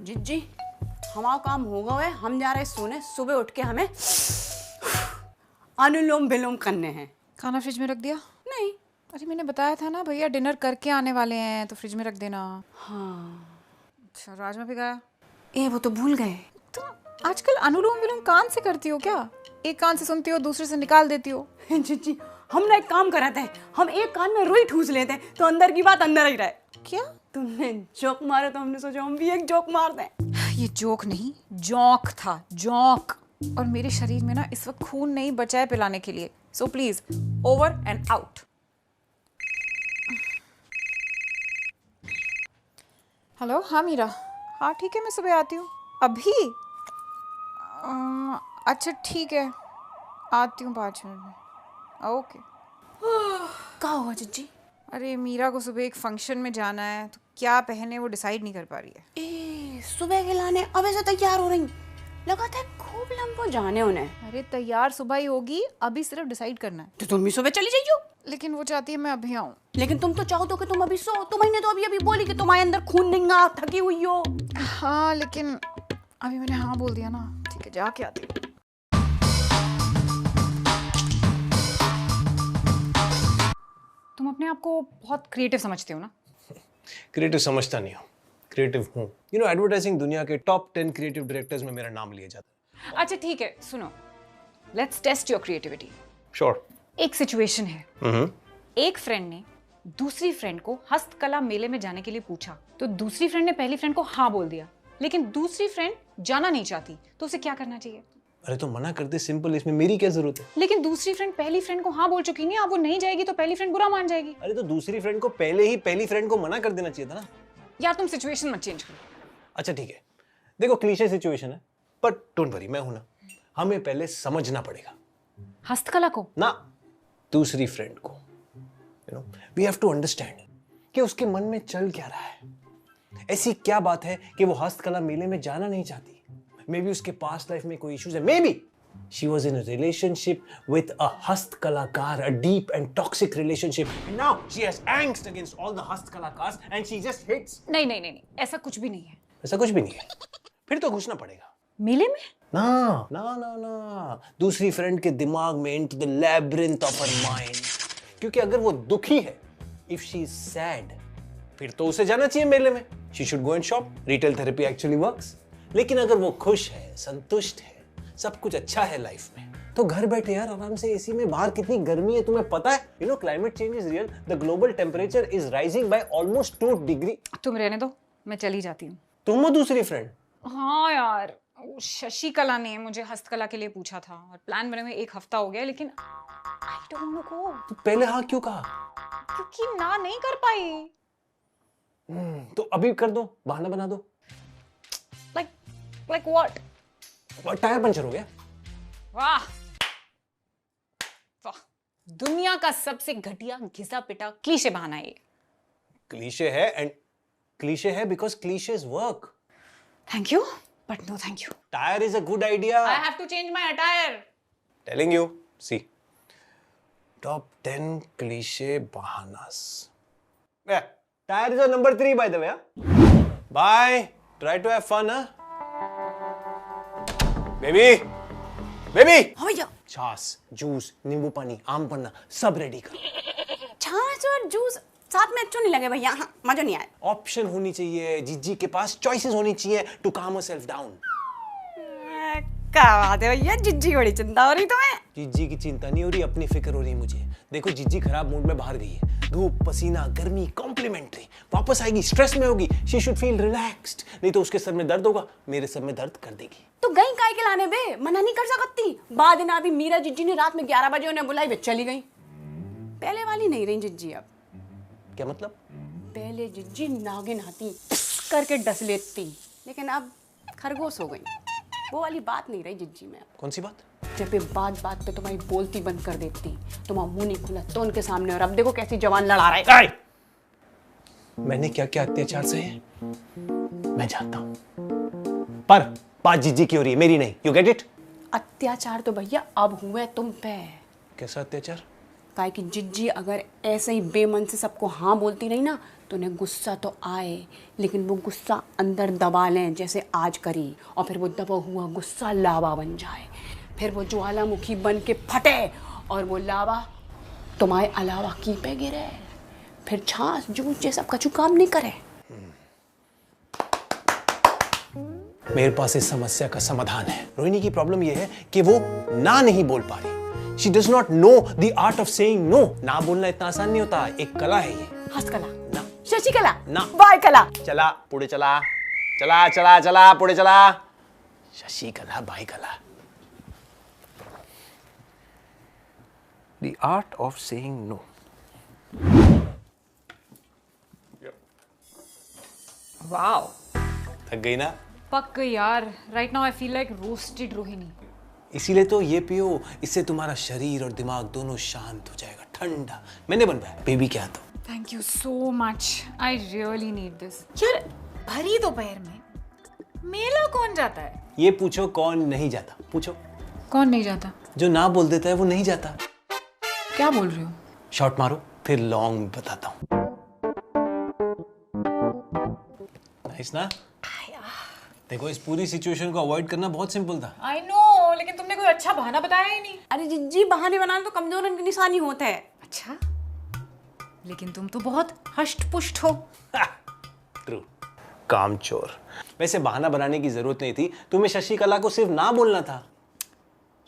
जिज्जी हमारा काम हो गया है, हम जा रहे सोने। सुबह उठ के हमें अनुलोम विलोम करने हैं। खाना फ्रिज में रख दिया? नहीं। अरे मैंने बताया था ना भैया डिनर करके आने वाले हैं तो फ्रिज में रख देना। हाँ। अच्छा राजमा भिगाया? वो तो भूल गए। तुम आजकल अनुलोम विलोम कान से करती हो क्या? एक कान से सुनती हो दूसरे से निकाल देती हो। जिज्जी हम ना एक काम कराते हैं, हम एक कान में रुई ठूस लेते हैं तो अंदर की बात अंदर ही रहे। क्या? तुमने जोक मारा तो हमने सोचा हम भी एक जोक मार दें। ये जोक नहीं जौक था, जौक। और मेरे शरीर में ना इस वक्त खून नहीं बचा है पिलाने के लिए, so please over and out. Hello, हाँ मीरा, हाँ ठीक है मैं सुबह आती हूँ। अभी? अच्छा ठीक है, आती हूँ 5 मिनट में। ओके। क्या हुआ जिज्जी? अरे मीरा को सुबह एक फंक्शन में जाना है तो क्या पहने वो डिसाइड नहीं कर पा रही है। सुबह के लाने अब ऐसे तैयार हो रही, लगाता है खूब लंबो जाने उन्हें। अरे तैयार सुबह ही होगी, अभी सिर्फ डिसाइड करना है। तो तुम भी सुबह चली जाइयो। लेकिन वो चाहती है मैं अभी आऊँ। लेकिन तुम तो चाहो तो कि तुम अभी सो। तुम्हें तो अभी बोली कि तुम्हारे अंदर खून निंगा, थकी हुई हो। हाँ लेकिन अभी मैंने हाँ बोल दिया ना। ठीक है जाके आती हूँ। तुम अपने आप को बहुत क्रिएटिव समझते हो ना? क्रिएटिव समझता नहीं हूँ, क्रिएटिव हूँ। एडवर्टाइजिंग दुनिया के टॉप 10 क्रिएटिव डायरेक्टर्स में मेरा नाम लिया जाता है। अच्छा ठीक है सुनो, let's test your creativity. Sure. एक सिचुएशन है, एक फ्रेंड ने दूसरी फ्रेंड को हस्तकला मेले में जाने के लिए पूछा तो दूसरी फ्रेंड ने पहली फ्रेंड को हाँ बोल दिया, लेकिन दूसरी फ्रेंड जाना नहीं चाहती तो उसे क्या करना चाहिए? अरे तो मना कर दे, सिंपल, इसमें मेरी क्या जरूरत है? लेकिन दूसरी फ्रेंड पहली फ्रेंड को हाँ बोल चुकी नहीं, अब वो नहीं जाएगी तो पहली फ्रेंड बुरा मान जाएगी। अरे तो दूसरी फ्रेंड को पहले ही पहली फ्रेंड को मना कर देना चाहिए था ना। यार तुम सिचुएशन मत चेंज करो। अच्छा ठीक है, देखो क्लीशे सिचुएशन है बट डोंट वरी, मैं हूं ना। हमें पहले समझना पड़ेगा हस्तकला को ना, दूसरी फ्रेंड को। वी हैव टू अंडरस्टैंड कि उसके मन में चल क्या रहा है। ऐसी क्या बात है कि वो हस्तकला मेले में जाना नहीं चाहती? मे बी उसके पास्ट लाइफ में कोई इश्यूज है, may be she was in a relationship with a hastkalakar, a deep and toxic relationship, and now she has angst against all the hastkalakars and she just hates. नहीं नहीं नहीं नहीं, ऐसा कुछ भी नहीं है। ऐसा कुछ भी नहीं है? फिर तो घुसना पड़ेगा मेले में। ना ना ना ना, दूसरी फ्रेंड के दिमाग में, into the labyrinth of her mind। क्योंकि अगर वो दुखी है, if she is sad, फिर तो उसे जाना चाहिए मेले में। She should go and shop. Retail therapy actually works. लेकिन अगर वो खुश है, संतुष्ट है, सब कुछ अच्छा है लाइफ में, तो घर बैठे यार आराम से एसी में। बाहर कितनी गर्मी है तुम्हें पता है? Climate change is real. The global temperature is rising by almost 2 degree. तुम रहने दो, मैं चली जाती हूँ। तुम हो दूसरी फ्रेंड? हाँ यार, शशिकला ने मुझे हस्तकला के लिए पूछा था और प्लान बने हुए 1 हफ्ता हो गया, लेकिन आई डोंट नो को। तो पहले हाँ क्यों कहा? क्योंकि ना नहीं कर पाई। तो अभी कर दो, बहाना बना दो। Like what? टायर पंचर हो गया। वाह वाह, दुनिया का सबसे घटिया घिसा पिटा क्लीशे बहाना है ये। क्लीशे है, एंड क्लीशे है because cliches work. Thank you but no thank you. Tired is a good idea. I have to change my attire. Telling you, see top 10 cliche बहानास। Tired is a number 3 by the way. Bye, try to have fun. Baby baby, हाँ भैया। छाछ, juice, नींबू पानी, आम पन्ना सब ready कर। छाछ और जूस साथ में अच्छा नहीं लगे भैया। हाँ, मजा नहीं आया। ऑप्शन होनी चाहिए, जीजी के पास चॉइसेस होनी चाहिए टू काम herself डाउन। क्या बात है भैया, जिज्जी बड़ी चिंता हो रही तुम्हें। जीजी की चिंता नहीं हो रही, अपनी फिक्र हो रही है मुझे। देखो जीजी खराब मूड में बाहर गई है, धूप पसीना गर्मी कॉम्प्लीमेंट्री, वापस आएगी स्ट्रेस में होगी। शी शुड फील रिलैक्स्ड, नहीं तो उसके सर में दर्द होगा, मेरे सर में दर्द कर देगी। तो गई काय के लाने बे, मना नहीं कर सकती। बाद में अभी मीरा जिज्जी ने रात में 11 बजे उन्हें बुलाई, वे चली गई। पहले वाली नहीं रही जिज्जी अब। क्या मतलब? पहले जिज्जी नागिन हाथी करके डस लेती, लेकिन अब खरगोश हो गई। वो वाली बात नहीं रही जिज्जी में। कौन सी बात? जब ये बात बात पे तुम्हारी बोलती बंद कर देती, तुम्हारा मुंह नहीं खुला तो उनके सामने, और अब देखो कैसी जवान लड़ा रहा है। मैंने क्या क्या अत्याचार सहे मैं जानता हूं, पर बात जीजी की हो रही है, मेरी नहीं। You get it? अत्याचार तो भैया अब हुए तुम पे। कैसा अत्याचार? काहे कि जिज्जी अगर ऐसे ही बेमन से सबको हाँ बोलती रही ना, तो उन्हें गुस्सा तो आए, लेकिन वो गुस्सा अंदर दबा लें जैसे आज करी, और फिर वो दबा हुआ गुस्सा लावा बन जाए, फिर वो ज्वालामुखी बन के फटे और वो लावा तुम्हारे अलावा की पे गिरे, फिर छाछ जूस ये सब कछु काम नहीं करे। मेरे पास इस समस्या का समाधान है। रोहिणी की प्रॉब्लम यह है कि वो ना नहीं बोल पा रही। She does not know the art of saying no. ना बोलना इतना आसान नहीं होता, एक कला है ये। हस्तकला ना, शशिकला ना, बाय कला। चला पुढे चला, चला चला चला पुढे चला। शशिकला बाई कला। The art of saying no. Wow, थक गई ना? पक गई यार। Right now I feel like roasted Rohini. इसीलिए तो ये पियो, इससे तुम्हारा शरीर और दिमाग दोनों शांत हो जाएगा, ठंडा। मैंने बनवाया, बेबी क्या तो। Thank you so much, I really need this. यार भरी दोपहर में मेला कौन जाता है? ये पूछो कौन नहीं जाता, पूछो। कौन नहीं जाता? जो ना बोल देता है वो नहीं जाता। क्या बोल रहे हो? शॉट मारो, फिर लॉन्ग में बताता हूँ। नाइस ना? देखो, इस पूरी सिचुएशन को अवॉइड करना बहुत सिंपल था। आई नो, लेकिन तुमने कोई अच्छा बहाना बताया ही नहीं। अरे जिज्जी, बहाने बनाना तो कमजोर की निशानी होता है। अच्छा, लेकिन तुम तो बहुत हष्ट पुष्ट हो। ट्रू, कामचोर। वैसे बहाना बनाने की जरूरत नहीं थी, तुम्हें शशिकला को सिर्फ ना बोलना था।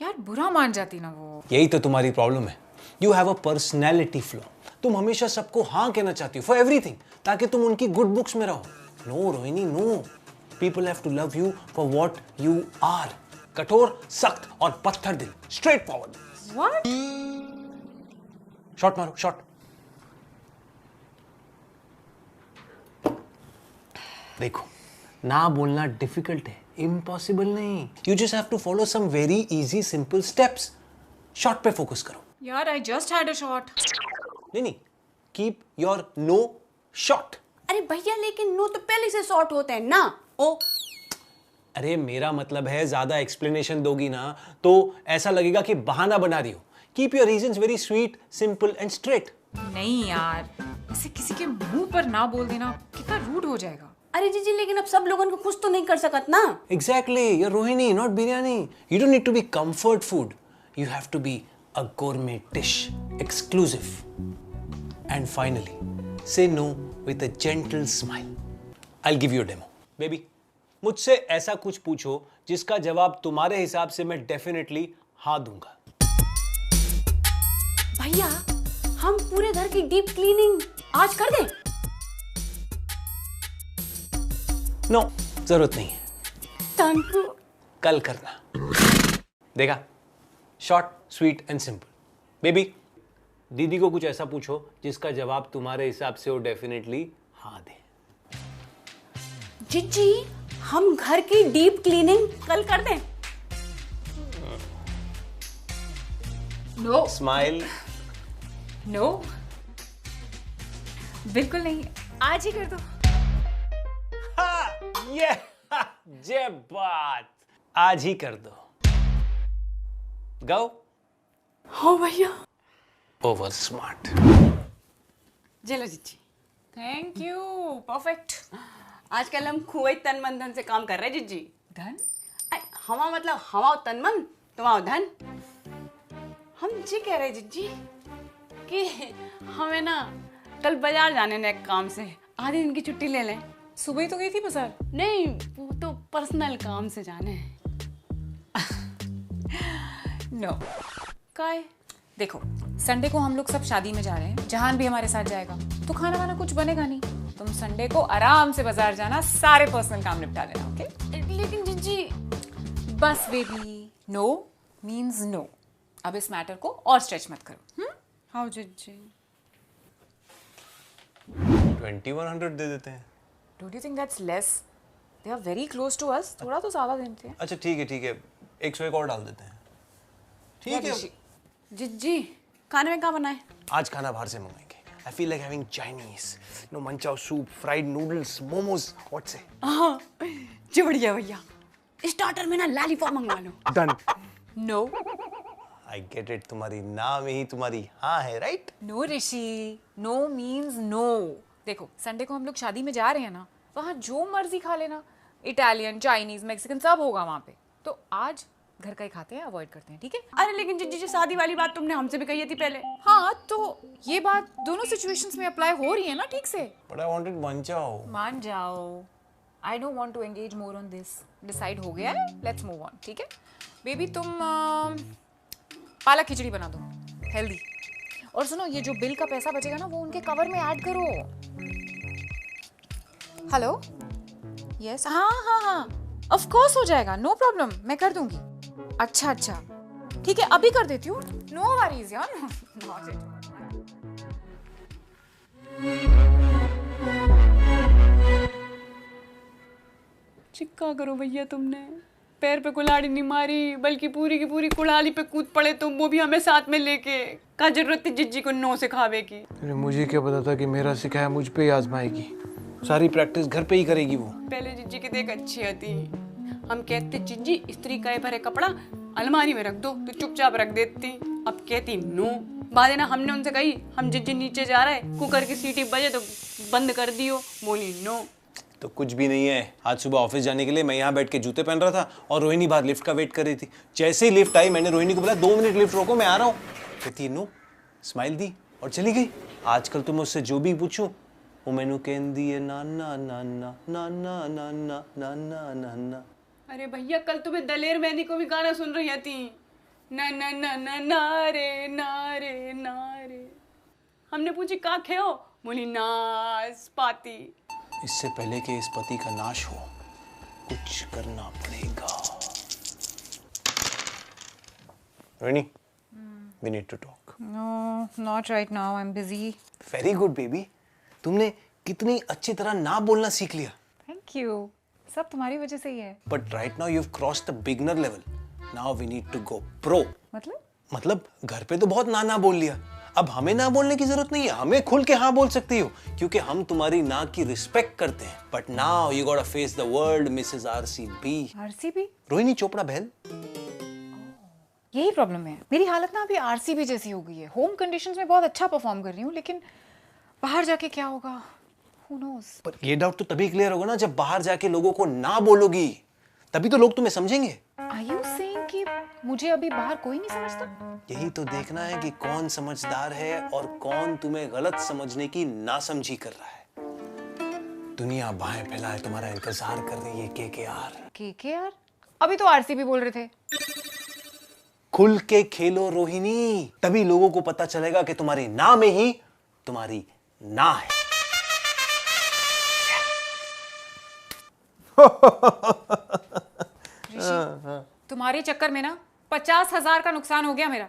यार बुरा मान जाती ना वो। यही तो तुम्हारी प्रॉब्लम है। You have a personality flaw. तुम हमेशा सबको हाँ कहना चाहती हो फॉर एवरीथिंग, ताकि तुम उनकी गुड बुक्स में रहो। No Rohini, no. People have to love you for what you are. कठोर, सख्त और पत्थर दिल, straight forward. What? शॉट मारो, शॉट। देखो, ना बोलना डिफिकल्ट है, इम्पॉसिबल नहीं। You just have to follow some very easy, simple steps. Shot पे फोकस करो। यार I just had a shot. नहीं, keep your no shot. अरे भैया, लेकिन नो तो पहले से शॉर्ट होता है ना। ओ, अरे मेरा मतलब है, ज्यादा एक्सप्लेनेशन दोगी ना तो ऐसा लगेगा कि बहाना बना रही हो। Keep your reasons very sweet, simple and straight. नहीं यार, इसे किसी के मुंह पर ना बोल देना कितना रूड हो जाएगा। अरे जीजी, लेकिन अब सब लोगों को खुश तो नहीं कर सकत ना। Exactly, you're Rohini, not biryani. You don't need to be comfort food. You have to be a gourmet dish, exclusive. And finally, say no with a gentle smile. I'll give you a demo. Baby, मुझसे ऐसा कुछ पूछो जिसका जवाब तुम्हारे हिसाब से मैं डेफिनेटली हाँ दूंगा। भैया, हम पूरे घर की डीप क्लीनिंग आज कर दें? नो, जरूरत नहीं है। तंकु कल करना। देखा? Short, sweet and simple. Baby, दीदी को कुछ ऐसा पूछो जिसका जवाब तुम्हारे हिसाब से वो डेफिनेटली हाँ दे। जीजी, हम घर की डीप क्लीनिंग कल कर दें? No smile. नो, बिल्कुल नहीं, आज ही कर दो। ये जे बात, आज ही कर दो। गो। हाँ भैया। Over smart. चलो जीजी। Thank you, perfect. आजकल हम खूब तन मन धन से काम कर रहे हैं जीजी। धन? हवा मतलब हवा तन मन, तुम्हारा धन। हम जी कह रहे जीजी कि हमें ना कल बाजार जाने ने एक काम से आधे दिन की छुट्टी ले लें। सुबह ही तो गई थी बाजार। नहीं, वो तो पर्सनल काम से जाने हैं। नो। काय? देखो, संडे को हम लोग सब शादी में जा रहे हैं, जहान भी हमारे साथ जाएगा, तो खाना वाना कुछ बनेगा नहीं। तुम संडे को आराम से बाजार जाना, सारे पर्सनल काम निपटा लेना, ओके? लेकिन जीजी। बस बेबी, नो मीन्स नो। अब इस मैटर को और स्ट्रेच मत करो। हाँ जीजी। 2100 दे देते हैं। Don't you think that's less? They are very close to us, थोड़ा तो ज्यादा देते हैं। अच्छा ठीक है, 101 और डाल देते हैं। ठीक है। जीजी, खाने में क्या बनाए? आज खाना बाहर से मंगाएंगे। I feel like having Chinese, no manchow soup, fried noodles, momos. What say? हाँ, जी बढ़िया भैया। स्टार्टर में ना लॉलीपॉप मंगवा लो। Done. No. I get it. तुम्हारी ना में ही तुम्हारी हाँ है, right? नो ऋषि, नो मीन्स नो। देखो संडे को हम लोग शादी में जा रहे हैं ना, वहाँ जो मर्जी खा लेना, इटालियन, चाइनीज, मैक्सिकन सब होगा वहाँ पे। तो आज घर का ही खाते हैं, अवॉइड करते हैं, ठीक है? अरे लेकिन जिज्जी जी, शादी वाली बात तुमने हमसे भी कही थी पहले। हाँ, तो ये बात दोनों सिचुएशंस में अप्लाई हो रही है ना ठीक से। बट आई वांटेड मान जाओ। मान जाओ। I don't want to engage more on this. Decide हो गया है, लेट्स मूव ऑन, ठीक है? बेबी तुम पालक खिचड़ी बना दो, हेल्दी। और सुनो, ये जो बिल का पैसा बचेगा ना, वो उनके कवर में ऐड करो। हेलो, यस, हाँ हाँ हाँ, ऑफ कोर्स हो जाएगा, नो प्रॉब्लम, मैं कर दूंगी। अच्छा अच्छा, ठीक है, अभी कर देती हूँ, नो वरीज यार। चिक्का करो भैया तुमने, पैर पे कुल्हाड़ी नहीं मारी, बल्कि पूरी की पूरी कुल्हाड़ी पे कूद पड़े तुम, वो भी हमें साथ में लेके। क्या जरूरत थी जिज्जी को नो सिखावे की? अरे मुझे क्या पता था कि मेरा सिखाया मुझ पे ही आजमाएगी। सारी प्रैक्टिस घर पे ही करेगी वो। पहले जिज्जी की देख अच्छी आती, हम कहते जिज्जी इस्त्री का भरे कपड़ा अलमारी में रख दो, तो चुपचाप रख देती। अब कहती नो। बाद ना हमने उनसे कही हम जिज्जी नीचे जा रहे, कुकर की सीटी बजे तो बंद कर दियो, बोली नो। तो कुछ भी नहीं है। आज सुबह ऑफिस जाने के लिए मैं यहाँ बैठ के जूते पहन रहा था और रोहिणी बाहर लिफ्ट का वेट कर रही थी। जैसे ही लिफ्ट आई मैंने रोहिणी को बोला 2 मिनट लिफ्ट रोको, मैं आ रहा हूँ। कहती नो, स्माइल दी और चली गई। आजकल तो मैं उससे जो भी पूछूं वो मैनू कहती है नाना नाना नाना नाना नाना नाना। अरे भैया कल तुम्हें दलेर मेहंदी को भी गाना सुन रही थी, ना ना ना ना नारे नारे नारे। हमने पूछी का खे हो, बोली नाशपाती। इससे पहले कि इस पति का नाश हो कुछ करना पड़ेगा। Rohini, we need to talk. No, not right now. I'm busy. Very good baby. तुमने कितनी अच्छी तरह ना बोलना सीख लिया। Thank you. सब तुम्हारी वजह से ही है। But right now you've crossed the beginner level. Now we need to go pro. मतलब घर पे तो बहुत ना बोल लिया, अब हमें ना बोलने की जरूरत नहीं है। हमें खुल के हाँ बोल सकती हो क्योंकि हम तुम्हारी ना की रिस्पेक्ट करते हैं। But now you got to face the world missus RCB. RCB? Rohini Chopra बहन। यही प्रॉब्लम है, मेरी हालत ना अभी आरसीबी जैसी हो गई है। होम कंडीशंस में बहुत अच्छा परफॉर्म कर रही हूँ, लेकिन बाहर जाके क्या होगा, who knows? पर ये डाउट तो तभी क्लियर होगा ना जब बाहर जाके लोगों को ना बोलोगी, तभी तो लोग तुम्हें समझेंगे। Are you saying कि मुझे अभी बाहर कोई नहीं समझता? यही तो देखना है कि कौन समझदार है और कौन तुम्हें गलत समझने की नासमझी कर रहा है। दुनिया बाहें फैलाए तुम्हारा इंतजार कर रही है। केकेआर? अभी तो आरसीबी बोल रहे थे। खुल के खेलो रोहिणी, तभी लोगों को पता चलेगा कि तुम्हारी ना में ही तुम्हारी ना है। तुम्हारे चक्कर में ना 50,000 का नुकसान हो गया मेरा।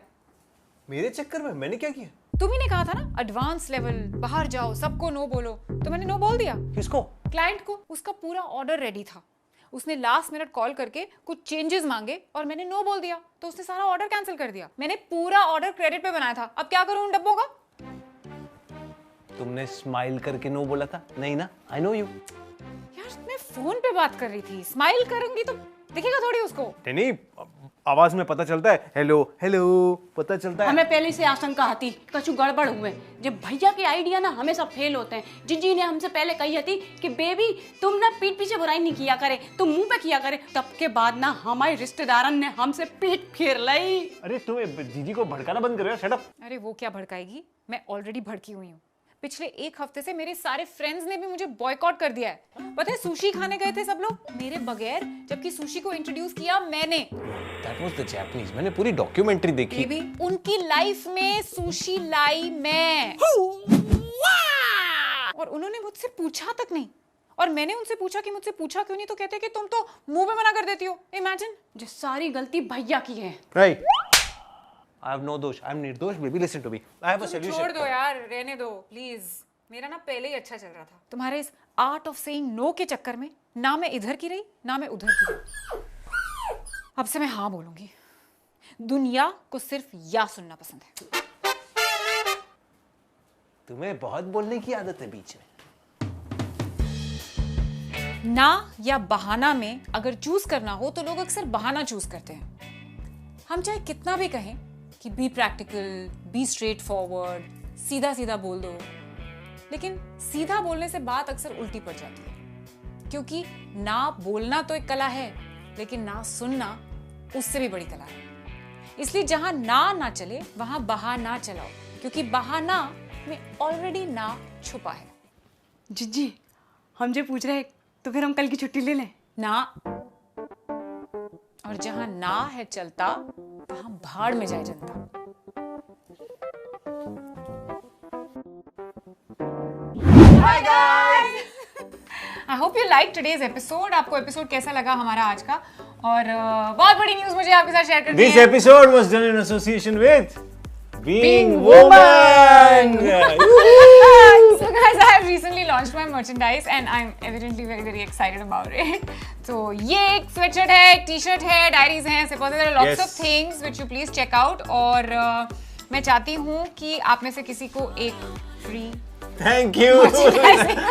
मेरे चक्कर में? मैंने क्या किया? तुम्ही ने कहा था ना एडवांस लेवल, बाहर जाओ, सबको नो बोलो, तो मैंने नो बोल दिया। किसको? क्लाइंट को। उसका पूरा ऑर्डर रेडी था, उसने लास्ट मिनट कॉल करके कुछ चेंजेस मांगे और मैंने नो बोल दिया, तो उसने सारा ऑर्डर कैंसिल कर दिया। मैंने पूरा ऑर्डर क्रेडिट पे बनाया था, अब क्या करूं उन डब्बों का? तुमने स्माइल करके नो बोला था, नहीं ना? I know you. यार मैं फोन पे बात कर रही थी, स्माइल करूंगी तो दिखेगा थोड़ी उसको। नहीं, आवाज में पता चलता है, हेलो हेलो पता चलता है। हमें पहले से आशंका थी कछु गड़बड़ हुए। जब भैया के आइडिया ना हमेशा फेल होते हैं। जिज्जी ने हमसे पहले कही थी कि बेबी तुम ना पीठ पीछे बुराई नहीं किया करे, तुम मुंह पे किया करे। तब के बाद ना हमारे रिश्तेदारन ने हमसे पीठ फेर लाई। अरे तुम्हें जीजी को भड़काना बंद करो यार, शट अप। अरे वो क्या भड़काएगी, मैं ऑलरेडी भड़की हुई हूँ। पिछले 1 हफ्ते से मेरे सारे फ्रेंड्स ने भी मुझे बॉयकॉट कर दिया है। पता है सुशी खाने गए थे सब लोग मेरे बगैर, जबकि सुशी को इंट्रोड्यूस किया मैंने। That was the Japanese. मैंने पूरी डॉक्यूमेंट्री देखी। बेबी उनकी लाइफ में सुशी लाई मैं। और उन्होंने मुझसे पूछा तक नहीं, और मैंने उनसे पूछा कि मुझसे पूछा क्यों नहीं, तो कहते कि तुम तो मुंह में मना कर देती हो। इमेजिन। जो सारी गलती भैया की है। Right. I have no dosh. I am निर्दोष baby. Listen to me. I have a solution. छोड़ दो यार, रहने दो प्लीज। मेरा ना पहले ही अच्छा चल रहा था। तुम्हारे इस आर्ट ऑफ सेइंग नो के चक्कर में ना मैं इधर की रही ना मैं उधर की रही। अब से मैं हाँ बोलूंगी। दुनिया को सिर्फ या सुनना पसंद है। तुम्हें बहुत बोलने की आदत है बीच में। ना या बहाना में अगर चूज करना हो तो लोग अक्सर बहाना चूज करते हैं। हम चाहे कितना भी कहें कि be practical, be straight forward, सीधा सीधा बोल दो, लेकिन सीधा बोलने से बात अक्सर उल्टी पड़ जाती है, क्योंकि ना बोलना तो एक कला है, लेकिन ना सुनना उससे भी बड़ी कला है। इसलिए जहां ना चले वहां बहाना चलाओ, क्योंकि बहाना में ऑलरेडी ना छुपा है। जी हम जो पूछ रहे हैं तो फिर हम कल की छुट्टी ले लें? ना, और जहां ना है चलता वहां भाड़ में जाए जनता। Hi guys! I hope you liked today's episode. आपको एपिसोड कैसा लगा हमारा आज का? और बहुत बड़ी न्यूज़ मुझे आपके साथ शेयर करनी है। This episode was done in association with Being Woman. So guys, I have recently launched my merchandise and I'm evidently very excited about it. So ये एक sweatshirt है, एक t-shirt है, diaries हैं, suppose there are lots of things which you please check out. और मैं चाहती हूँ कि आप में से किसी को एक free Thank you.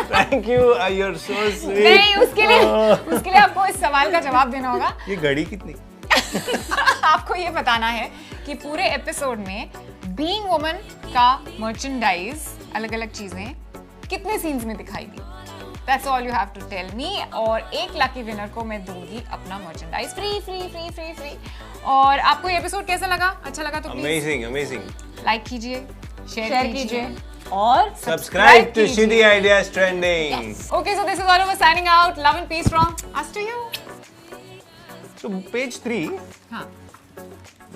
Thank you. You're so sweet. नहीं, उसके लिए आपको इस सवाल का जवाब देना होगा। ये घड़ी कितनी? आपको ये बताना है कि पूरे एपिसोड में बीइंग वुमन का मर्चेंडाइज, अलग-अलग चीजें कितने सीन्स में दिखाई दी। That's all you have to tell me. और एक लकी विनर को मैं दूंगी अपना मर्चेंडाइज फ्री। और आपको ये एपिसोड कैसा लगा? अच्छा लगा तो प्लीज Amazing. लाइक कीजिए, शेयर कीजिए और Subscribe to Shitty Ideas Trending. Okay, so this is all of us signing out. Love and peace from us to you. So page 3. हाँ,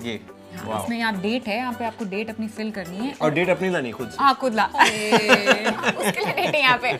ये. इसमें यहाँ डेट है, यहाँ पे आपको डेट अपनी फिल करनी है और डेट अपनी लानी खुद से. हाँ, खुद ला। उसके लिए डेट है यहाँ पे।